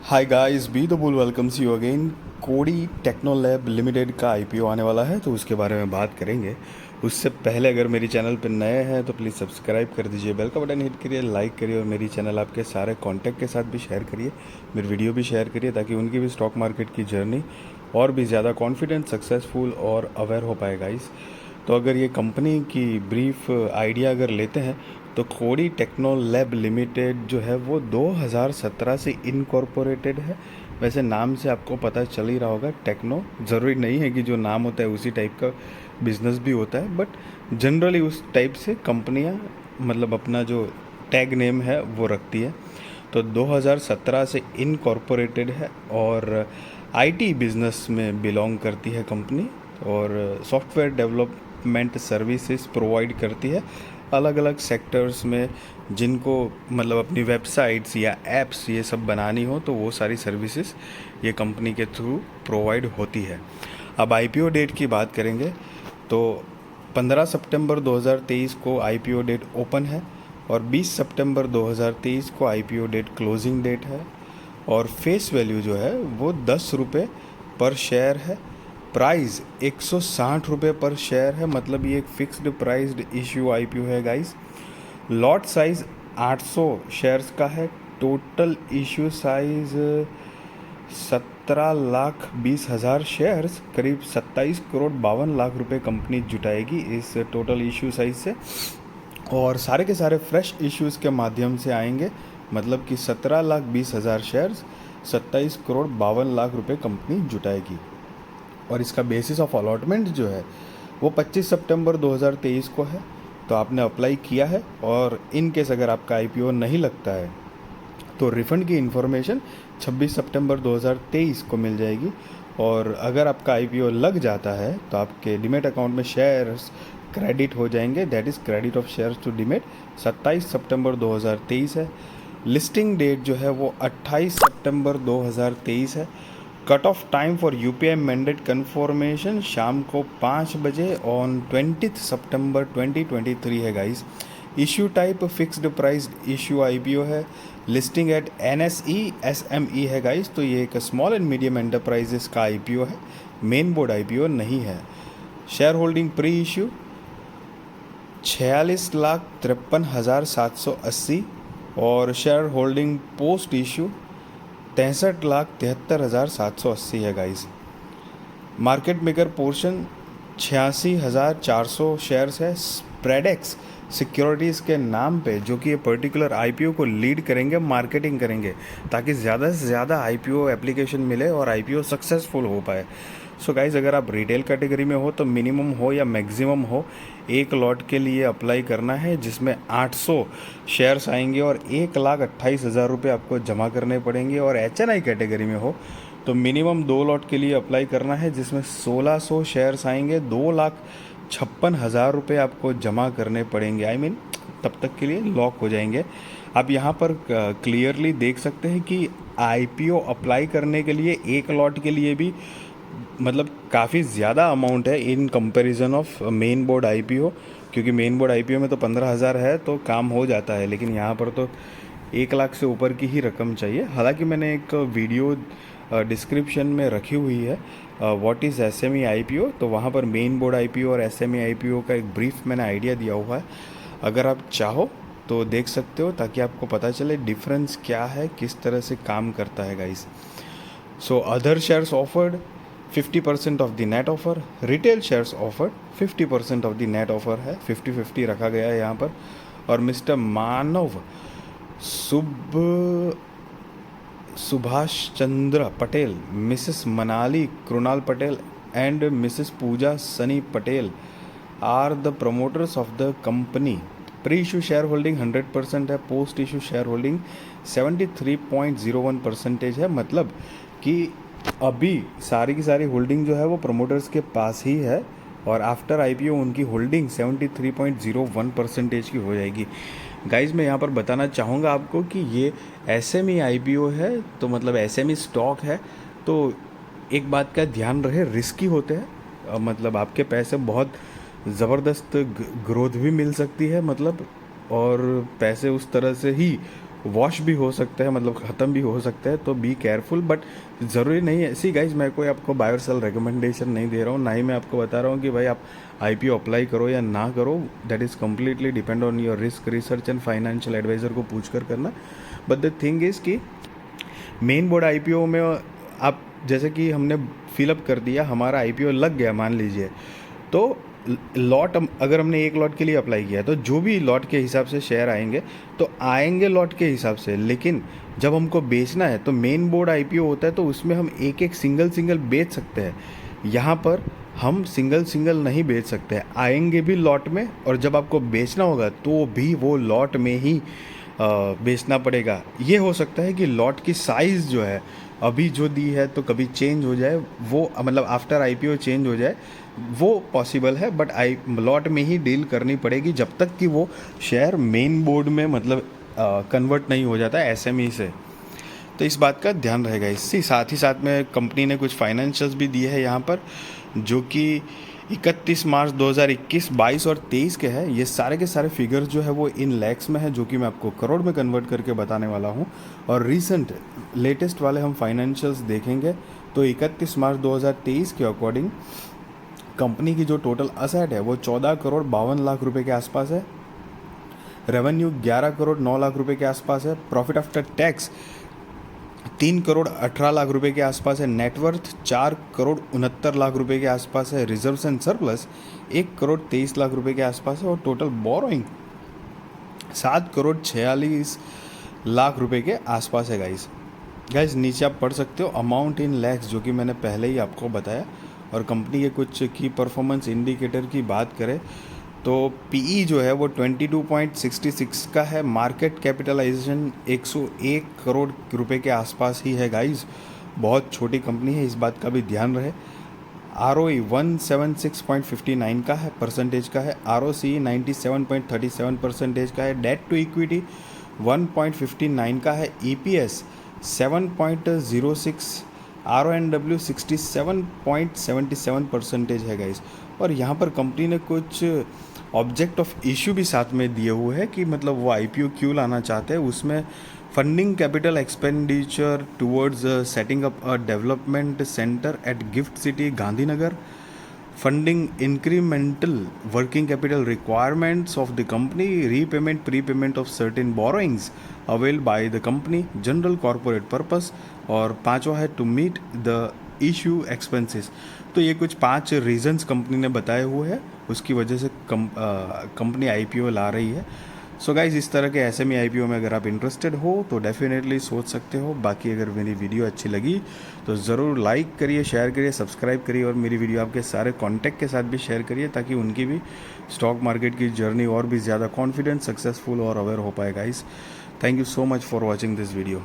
Hi guys, be the bull welcomes you again. कोडी techno lab limited का IPO आने वाला है, तो उसके बारे में बात करेंगे। उससे पहले अगर मेरी चैनल पर नए हैं तो प्लीज़ सब्सक्राइब कर दीजिए, बेल का बटन हिट करिए, लाइक करिए और मेरी चैनल आपके सारे कांटेक्ट के साथ भी शेयर करिए, मेरी वीडियो भी शेयर करिए, ताकि उनकी भी स्टॉक मार्केट की जर्नी और भी ज़्यादा कॉन्फिडेंट, सक्सेसफुल और अवेयर हो पाए गाइस। तो अगर ये कंपनी की ब्रीफ आइडिया अगर लेते हैं तो कोडी टेक्नो लैब लिमिटेड जो है वो 2017 से इनकॉर्पोरेटेड है। वैसे नाम से आपको पता चल ही रहा होगा, टेक्नो ज़रूरी नहीं है कि जो नाम होता है उसी टाइप का बिजनेस भी होता है, बट जनरली उस टाइप से कंपनियां मतलब अपना जो टैग नेम है वो रखती है। तो 2017 से इनकॉर्पोरेटेड है और आईटी बिजनेस में बिलोंग करती है कंपनी, और सॉफ्टवेयर डेवलपमेंट सर्विसेज प्रोवाइड करती है अलग अलग सेक्टर्स में। जिनको मतलब अपनी वेबसाइट्स या एप्स ये सब बनानी हो तो वो सारी सर्विसेज ये कंपनी के थ्रू प्रोवाइड होती है। अब आईपीओ डेट की बात करेंगे तो 15 सितंबर 2023 को आईपीओ डेट ओपन है और 20 सितंबर 2023 को आईपीओ डेट क्लोजिंग डेट है। और फेस वैल्यू जो है वो 10 रुपये पर शेयर है। प्राइस 160 रुपये पर शेयर है, मतलब ये एक फिक्स्ड प्राइस्ड इश्यू आईपीओ है गाइस। लॉट साइज 800 शेयर्स का है। टोटल इश्यू साइज 17,20,000 शेयर्स, करीब 27,52,00,000 रुपये कंपनी जुटाएगी इस टोटल इश्यू साइज से। और सारे के सारे फ्रेश इश्यूज़ के माध्यम से आएंगे, मतलब कि 17,20,000 शेयर्स, 27,52,00,000 रुपये कंपनी जुटाएगी। और इसका बेसिस ऑफ अलॉटमेंट जो है वो 25 सितंबर 2023 को है। तो आपने अप्लाई किया है, और इन केस अगर आपका आईपीओ नहीं लगता है तो रिफ़ंड की इन्फॉर्मेशन 26 सितंबर 2023 को मिल जाएगी। और अगर आपका आईपीओ लग जाता है तो आपके डीमेट अकाउंट में शेयर्स क्रेडिट हो जाएंगे, that is credit of shares to demat. 27 सितंबर 2023 है। लिस्टिंग डेट जो है वो 28 सितंबर 2023 है। Cut off time for UPI mandate confirmation शाम को 5 बजे ऑन 20 सितंबर 2023 है guys. Issue type fixed price issue IPO है। लिस्टिंग एट एनएसई एसएमई है गाइस। तो ये एक स्मॉल एंड मीडियम एंटरप्राइजेस का आईपीओ है, मेन बोर्ड आईपीओ नहीं है। शेयर होल्डिंग प्री इश्यू 46,53,780 और शेयर होल्डिंग पोस्ट इश्यू 63,73,780 है guys. Market maker portion 86,400 shares है। स्प्रेडेक्स सिक्योरिटीज़ के नाम पे, जो कि ये पर्टिकुलर आईपीओ को लीड करेंगे, मार्केटिंग करेंगे, ताकि ज़्यादा से ज़्यादा आईपीओ एप्लीकेशन मिले और आईपीओ सक्सेसफुल हो पाए। सो गाइज़, अगर आप रिटेल कैटेगरी में हो तो मिनिमम हो या मैक्सिमम हो एक लॉट के लिए अप्लाई करना है, जिसमें 800 शेयर्स आएंगे और 1,28,000 रुपये आपको जमा करने पड़ेंगे। और एचएनआई कैटेगरी में हो तो मिनिमम 2 लॉट के लिए अप्लाई करना है, जिसमें 1,600 शेयर्स आएंगे, 2,56,000 रुपये आपको जमा करने पड़ेंगे। तब तक के लिए लॉक हो जाएंगे। आप यहाँ पर क्लियरली देख सकते हैं कि आईपीओ अप्लाई करने के लिए एक लॉट के लिए भी मतलब काफ़ी ज़्यादा अमाउंट है in comparison of main board IPO, क्योंकि मेन बोर्ड आईपीओ में तो 15,000 है तो काम हो जाता है, लेकिन यहाँ पर तो 1,00,000 से ऊपर की ही रकम चाहिए। हालांकि मैंने एक वीडियो डिस्क्रिप्शन में रखी हुई है, व्हाट इज़ एसएमई आईपीओ, तो वहाँ पर मेन बोर्ड आईपीओ और एसएमई आईपीओ का एक ब्रीफ मैंने आइडिया दिया हुआ है। अगर आप चाहो तो देख सकते हो, ताकि आपको पता चले डिफरेंस क्या है, किस तरह से काम करता है guys. So other shares offered 50% of the net offer, retail shares offered 50% of the net offer है, 50-50 रखा गया है यहाँ पर। और Mr Manav Subhash Chandra Patel, Mrs Manali Krunal Patel and Mrs Pooja Sunny Patel are the promoters of the company. Pre issue shareholding 100% है, पोस्ट इशू शेयर होल्डिंग 73.01% है, मतलब कि अभी सारी की सारी होल्डिंग जो है वो प्रमोटर्स के पास ही है, और आफ्टर आईपीओ उनकी होल्डिंग 73.01% की हो जाएगी। गाइज, मैं यहाँ पर बताना चाहूँगा आपको कि ये एसएमई आईपीओ है, तो मतलब एसएमई स्टॉक है, तो एक बात का ध्यान रहे, रिस्की होते हैं, मतलब आपके पैसे बहुत ज़बरदस्त ग्रोथ भी मिल सकती है, मतलब, और पैसे उस तरह से ही वॉश भी हो सकता है, मतलब ख़त्म भी हो सकता है, तो बी केयरफुल। बट ज़रूरी नहीं है। सी गाइज, मैं कोई आपको बाय और सेल रिकमेंडेशन नहीं दे रहा हूँ, ना ही मैं आपको बता रहा हूँ कि भाई आप आईपीओ अप्लाई करो या ना करो। That is completely depend on your risk research and financial advisor को पूछ कर करना। बट द थिंग इज़ कि मेन बोर्ड आईपीओ में आप जैसे कि हमने फिलअप कर दिया, हमारा आईपीओ लग गया मान लीजिए, तो लॉट अगर हमने एक लॉट के लिए अप्लाई किया तो जो भी लॉट के हिसाब से शेयर आएंगे तो आएंगे लॉट के हिसाब से। लेकिन जब हमको बेचना है तो मेन बोर्ड आईपीओ होता है, तो उसमें हम एक एक सिंगल बेच सकते हैं। यहाँ पर हम सिंगल नहीं बेच सकते, आएंगे भी लॉट में, और जब आपको बेचना होगा तो भी वो लॉट में ही बेचना पड़ेगा। ये हो सकता है कि लॉट की साइज़ जो है अभी जो दी है तो कभी चेंज हो जाए, वो मतलब आफ्टर आईपीओ चेंज हो जाए, वो पॉसिबल है। बट लॉट में ही डील करनी पड़ेगी जब तक कि वो शेयर मेन बोर्ड में मतलब कन्वर्ट नहीं हो जाता है एसएमई से। तो इस बात का ध्यान रहेगा। इसी साथ ही साथ में कंपनी ने कुछ फाइनेंशियल्स भी दिए हैं यहाँ पर, जो कि 31 मार्च 2021, 22 और 23 के हैं। ये सारे के सारे फिगर्स जो है वो इन लैक्स में है, जो कि मैं आपको करोड़ में कन्वर्ट करके बताने वाला हूँ। और रिसेंट लेटेस्ट वाले हम फाइनेंशियल्स देखेंगे तो 31 मार्च 2023 के अकॉर्डिंग कंपनी की जो टोटल असेट है वो 14 करोड़ 52 लाख रुपए के आसपास है। रेवेन्यू 11 करोड़ 9 लाख रुपए के आसपास है। Profit after tax 3 crore 18 lakh रुपए के आसपास है। नेटवर्थ 4 करोड़ 69 लाख रुपए के आसपास है। Reserves and surplus 1 crore 23 lakh रुपए के आसपास है। और टोटल बोरोइंग 7 करोड़ 46 लाख रुपए के आसपास है। गाइस नीचे आप पढ़ सकते हो अमाउंट इन लैक्स, जो कि मैंने पहले ही आपको बताया। और कंपनी के कुछ की परफॉर्मेंस इंडिकेटर की बात करें तो पीई जो है वो 22.66 का है। मार्केट कैपिटलाइजेशन 101 करोड़ रुपए के आसपास ही है गाइस। बहुत छोटी कंपनी है, इस बात का भी ध्यान रहे। आरओई 176.59 का है, परसेंटेज का है। आरओसी 97.37% का है। डेट टू इक्विटी 1.59 का है। ईपीएस 7.06, RONW 67.77% है गाइस। और यहाँ पर कंपनी ने कुछ ऑब्जेक्ट ऑफ इशू भी साथ में दिए हुए हैं कि मतलब वो आईपीओ क्यों लाना चाहते हैं। उसमें funding capital expenditure towards setting up a development centre at GIFT City Gandhinagar, funding incremental working capital requirements of the company, repayment prepayment of certain borrowings avail by the company, general corporate purpose. और पांचवा है to meet the issue expenses. तो ये कुछ 5 reasons company ने बताए हुए हैं, उसकी वजह से कंपनी आईपीओ ला रही है। सो गाइज, इस तरह के एसएमई आईपीओ में अगर आप इंटरेस्टेड हो तो डेफिनेटली सोच सकते हो। बाकी अगर मेरी वीडियो अच्छी लगी तो ज़रूर लाइक करिए, शेयर करिए, सब्सक्राइब करिए, और मेरी वीडियो आपके सारे कॉन्टैक्ट के साथ भी शेयर करिए, ताकि उनकी भी स्टॉक मार्केट की जर्नी और भी ज़्यादा कॉन्फिडेंट, सक्सेसफुल और अवेयर हो पाए guys. Thank you so much for watching this video.